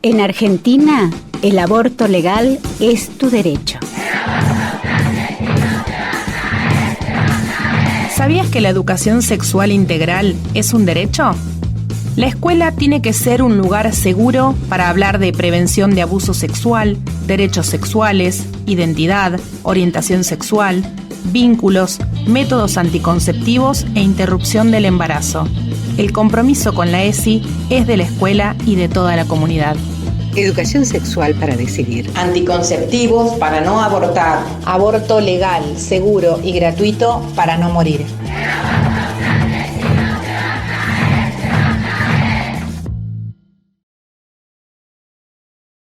En Argentina, el aborto legal es tu derecho. ¿Sabías que la educación sexual integral es un derecho? La escuela tiene que ser un lugar seguro para hablar de prevención de abuso sexual, derechos sexuales, identidad, orientación sexual, vínculos, métodos anticonceptivos e interrupción del embarazo. El compromiso con la ESI es de la escuela y de toda la comunidad. Educación sexual para decidir. Anticonceptivos para no abortar. Aborto legal, seguro y gratuito para no morir.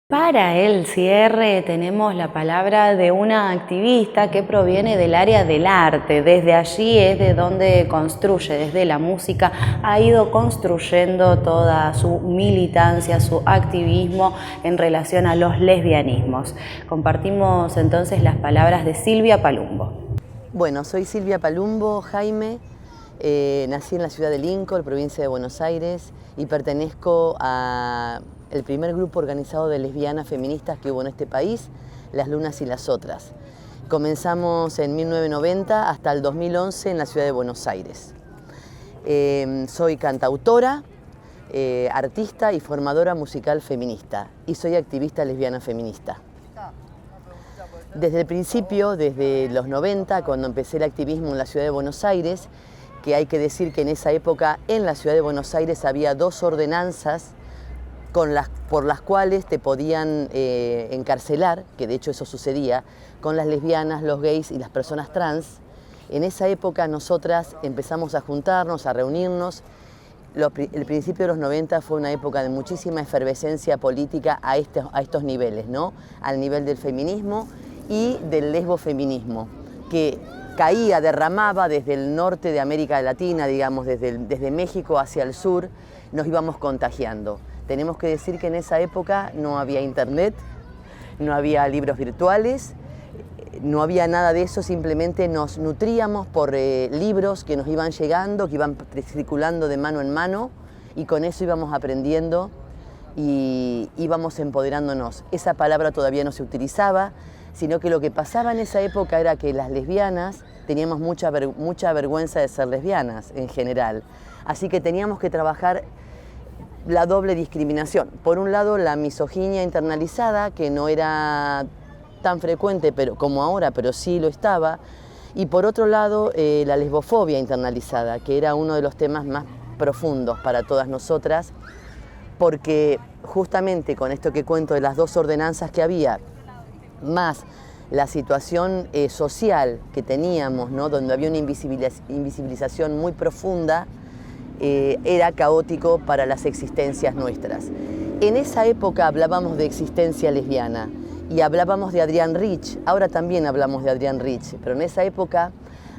Para el cierre tenemos la palabra de una activista que proviene del área del arte. Desde allí es de donde construye, desde la música, ha ido construyendo toda su militancia, su activismo en relación a los lesbianismos. Compartimos entonces las palabras de Silvia Palumbo. Bueno, soy Silvia Palumbo, Jaime. Nací en la ciudad de Lincoln, provincia de Buenos Aires, y pertenezco al primer grupo organizado de lesbianas feministas que hubo en este país, Las Lunas y las Otras. Comenzamos en 1990 hasta el 2011 en la ciudad de Buenos Aires. Soy cantautora, artista y formadora musical feminista, y soy activista lesbiana feminista. Desde el principio, desde los 90, cuando empecé el activismo en la ciudad de Buenos Aires, que hay que decir que en esa época en la ciudad de Buenos Aires había 2 ordenanzas por las cuales te podían encarcelar, que de hecho eso sucedía, con las lesbianas, los gays y las personas trans. En esa época nosotras empezamos a juntarnos, a reunirnos. El principio de los 90 fue una época de muchísima efervescencia política a estos niveles, ¿no? Al nivel del feminismo y del lesbofeminismo, que caía, derramaba desde el norte de América Latina, digamos, desde México hacia el sur, nos íbamos contagiando. Tenemos que decir que en esa época no había internet, no había libros virtuales, no había nada de eso, simplemente nos nutríamos por libros que nos iban llegando, que iban circulando de mano en mano, y con eso íbamos aprendiendo y íbamos empoderándonos. Esa palabra todavía no se utilizaba, sino que lo que pasaba en esa época era que las lesbianas teníamos mucha vergüenza de ser lesbianas en general. Así que teníamos que trabajar la doble discriminación. Por un lado, la misoginia internalizada, que no era tan frecuente como ahora, pero sí lo estaba. Y por otro lado, la lesbofobia internalizada, que era uno de los temas más profundos para todas nosotras, porque justamente con esto que cuento de las 2 ordenanzas que había, más la situación social que teníamos, ¿no? Donde había una invisibilización muy profunda, era caótico para las existencias nuestras. En esa época hablábamos de existencia lesbiana y hablábamos de Adrienne Rich, ahora también hablamos de Adrienne Rich, pero en esa época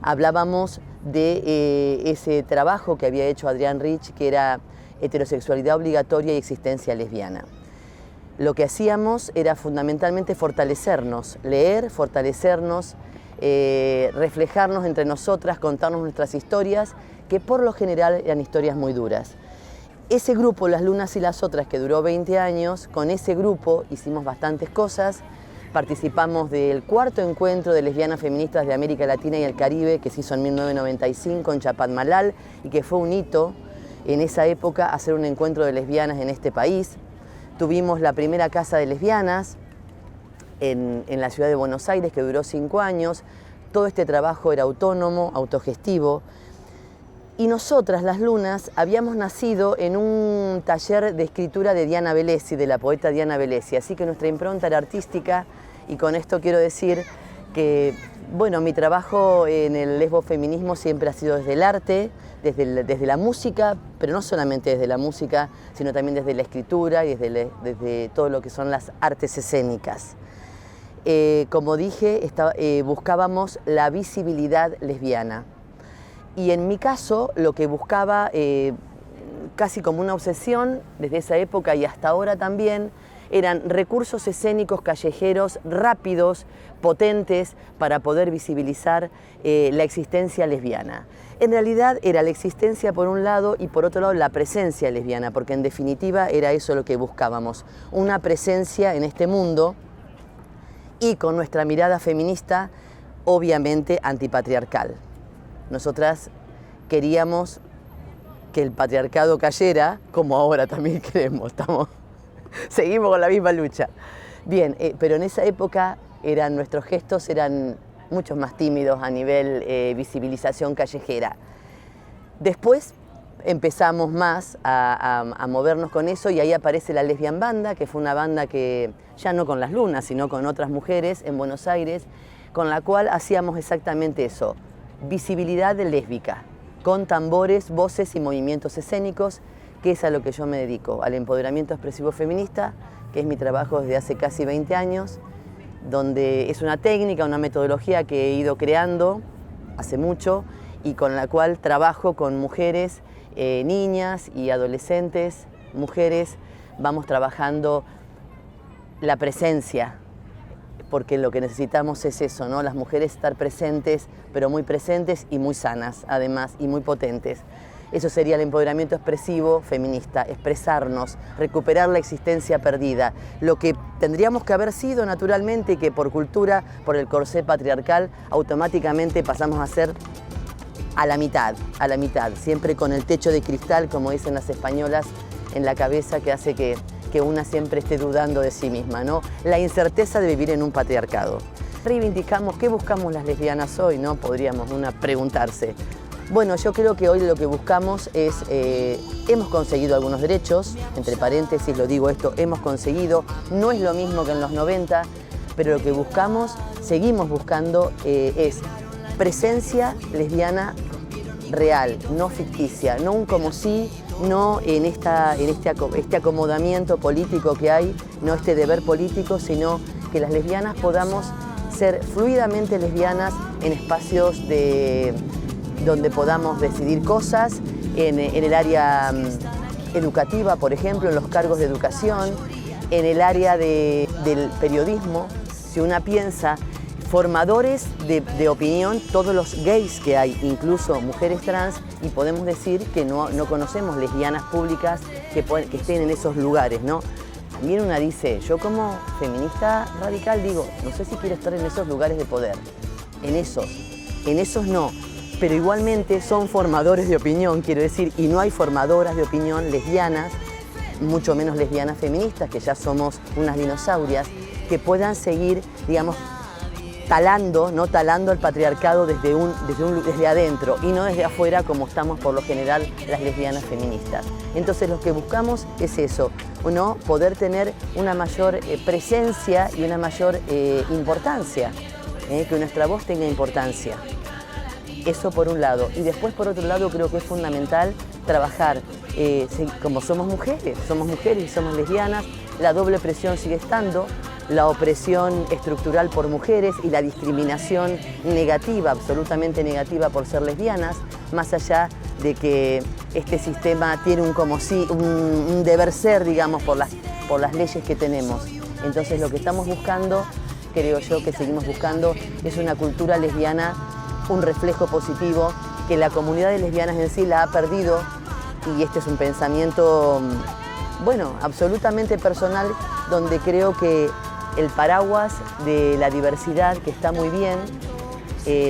hablábamos de ese trabajo que había hecho Adrienne Rich, que era heterosexualidad obligatoria y existencia lesbiana. Lo que hacíamos era fundamentalmente fortalecernos, leer, fortalecernos, reflejarnos entre nosotras, contarnos nuestras historias, que por lo general eran historias muy duras. Ese grupo, Las Lunas y las Otras, que duró 20 años, con ese grupo hicimos bastantes cosas. Participamos del 4º encuentro de lesbianas feministas de América Latina y el Caribe, que se hizo en 1995 en Chapadmalal, y que fue un hito en esa época hacer un encuentro de lesbianas en este país. Tuvimos la primera casa de lesbianas en la ciudad de Buenos Aires, que duró 5 años. Todo este trabajo era autónomo, autogestivo. Y nosotras, Las Lunas, habíamos nacido en un taller de escritura de Diana Velesi, de la poeta Diana Velesi. Así que nuestra impronta era artística, y con esto quiero decir que, bueno, mi trabajo en el lesbofeminismo siempre ha sido desde el arte, desde la música, pero no solamente desde la música, sino también desde la escritura y desde todo lo que son las artes escénicas. Como dije, buscábamos la visibilidad lesbiana. Y en mi caso, lo que buscaba casi como una obsesión, desde esa época y hasta ahora también, eran recursos escénicos callejeros rápidos, potentes, para poder visibilizar la existencia lesbiana. En realidad era la existencia por un lado y por otro lado la presencia lesbiana, porque en definitiva era eso lo que buscábamos, una presencia en este mundo y con nuestra mirada feminista, obviamente antipatriarcal. Nosotras queríamos que el patriarcado cayera, como ahora también queremos, seguimos con la misma lucha. Bien, pero en esa época nuestros gestos eran mucho más tímidos a nivel visibilización callejera. Después empezamos más a movernos con eso y ahí aparece la Lesbian Banda, que fue una banda que ya no con las Lunas, sino con otras mujeres en Buenos Aires, con la cual hacíamos exactamente eso, visibilidad lésbica, con tambores, voces y movimientos escénicos, que es a lo que yo me dedico, al empoderamiento expresivo feminista, que es mi trabajo desde hace casi 20 años, donde es una técnica, una metodología que he ido creando hace mucho y con la cual trabajo con mujeres, niñas y adolescentes, mujeres, vamos trabajando la presencia, porque lo que necesitamos es eso, ¿no? Las mujeres estar presentes, pero muy presentes y muy sanas, además, y muy potentes. Eso sería el empoderamiento expresivo feminista, expresarnos, recuperar la existencia perdida, lo que tendríamos que haber sido naturalmente y que por cultura, por el corsé patriarcal, automáticamente pasamos a ser a la mitad, siempre con el techo de cristal, como dicen las españolas, en la cabeza, que hace que una siempre esté dudando de sí misma, ¿no? La incerteza de vivir en un patriarcado. Reivindicamos, ¿qué buscamos las lesbianas hoy, no? Podríamos preguntarse. Bueno, yo creo que hoy lo que buscamos es, hemos conseguido algunos derechos, entre paréntesis lo digo esto, hemos conseguido, no es lo mismo que en los 90, pero lo que buscamos, seguimos buscando, es presencia lesbiana real, no ficticia, no un como sí, no en este acomodamiento político que hay, no este deber político, sino que las lesbianas podamos ser fluidamente lesbianas en espacios donde podamos decidir cosas, en el área educativa, por ejemplo, en los cargos de educación, en el área del periodismo. Si una piensa, formadores de opinión, todos los gays que hay, incluso mujeres trans, y podemos decir que no conocemos lesbianas públicas que estén en esos lugares, ¿no? También una dice, yo como feminista radical digo, no sé si quiero estar en esos lugares de poder, en esos no, pero igualmente son formadores de opinión, quiero decir, y no hay formadoras de opinión lesbianas, mucho menos lesbianas feministas, que ya somos unas dinosaurias, que puedan seguir, digamos, talando el patriarcado desde adentro y no desde afuera como estamos por lo general las lesbianas feministas. Entonces lo que buscamos es eso, ¿no? Poder tener una mayor presencia y una mayor importancia, que nuestra voz tenga importancia. Eso por un lado. Y después por otro lado creo que es fundamental trabajar, como somos mujeres y somos lesbianas, la doble presión sigue estando, la opresión estructural por mujeres y la discriminación negativa, absolutamente negativa por ser lesbianas, más allá de que este sistema tiene un deber ser, digamos, por las leyes que tenemos. Entonces lo que estamos buscando, creo yo que seguimos buscando, es una cultura lesbiana, un reflejo positivo, que la comunidad de lesbianas en sí la ha perdido, y este es un pensamiento, bueno, absolutamente personal, donde creo que el paraguas de la diversidad, que está muy bien,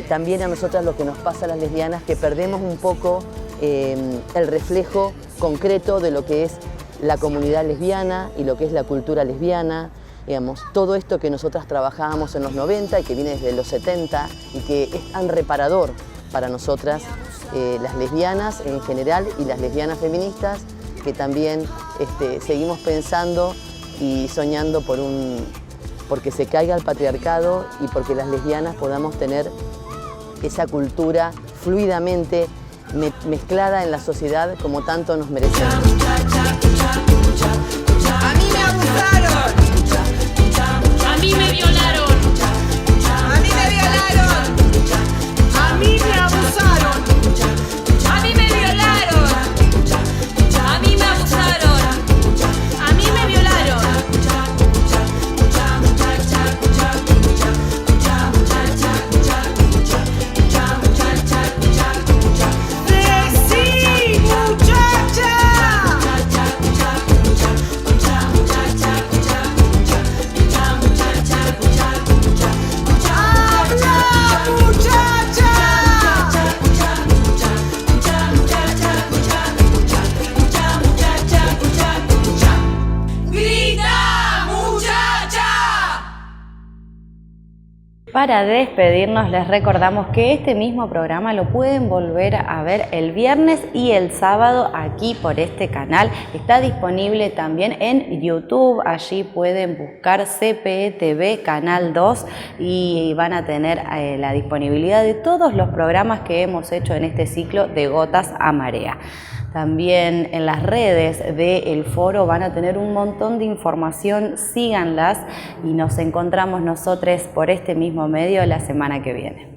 también a nosotras lo que nos pasa a las lesbianas, que perdemos un poco el reflejo concreto de lo que es la comunidad lesbiana y lo que es la cultura lesbiana, digamos, todo esto que nosotras trabajábamos en los 90 y que viene desde los 70 y que es tan reparador para nosotras, las lesbianas en general y las lesbianas feministas, que también seguimos pensando y soñando porque se caiga el patriarcado y porque las lesbianas podamos tener esa cultura fluidamente mezclada en la sociedad como tanto nos merecemos. A mí me abusaron, a mí me violaron, a mí me violaron, a mí me abusaron, a mí me violaron, a mí me abusaron, a mí me violaron. Para despedirnos les recordamos que este mismo programa lo pueden volver a ver el viernes y el sábado aquí por este canal. Está disponible también en YouTube, allí pueden buscar CPE TV Canal 2 y van a tener la disponibilidad de todos los programas que hemos hecho en este ciclo de Gotas a Marea. También en las redes del foro van a tener un montón de información, síganlas y nos encontramos nosotros por este mismo medio la semana que viene.